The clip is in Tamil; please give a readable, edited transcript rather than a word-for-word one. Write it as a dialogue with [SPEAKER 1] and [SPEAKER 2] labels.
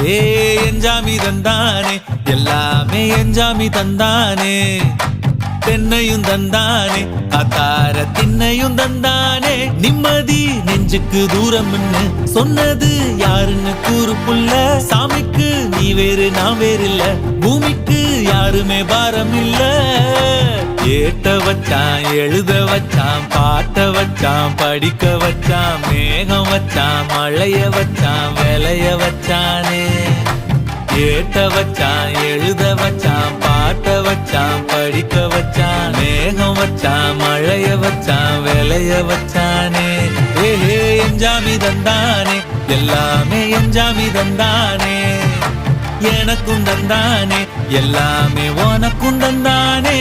[SPEAKER 1] ஏ எஞ்சாமி தந்தானே எல்லாமே எஞ்சாமி தந்தானே தென்னையும் தந்தானே காத்தார திண்ணையும் தந்தானே நிம்மதி நெஞ்சுக்கு தூரம்னு சொன்னது யாருன்னு கூறு புள்ள சாமிக்கு நீ வேறு நான் வேறு இல்ல பூமிக்கு யாருமே பாரம் இல்ல ஏட்ட வச்சான் எழுத வச்சான் பாட்ட வச்சான் படிக்க வச்சான் மேகம் வச்சான் மழைய வச்சான் விளைய வச்சானே ஏட்ட வச்சான் எழுத வச்சான் பாட்ட வச்சான் படிக்க வச்சான் மேகம் வச்சான் மழைய வச்சான் விளைய வச்சானே ஏஹே எஞ்சாமி தந்தானே எல்லாமே எஞ்சாமி தந்தானே எனக்கும் தந்தானே எல்லாமே உனக்கும் தந்தானே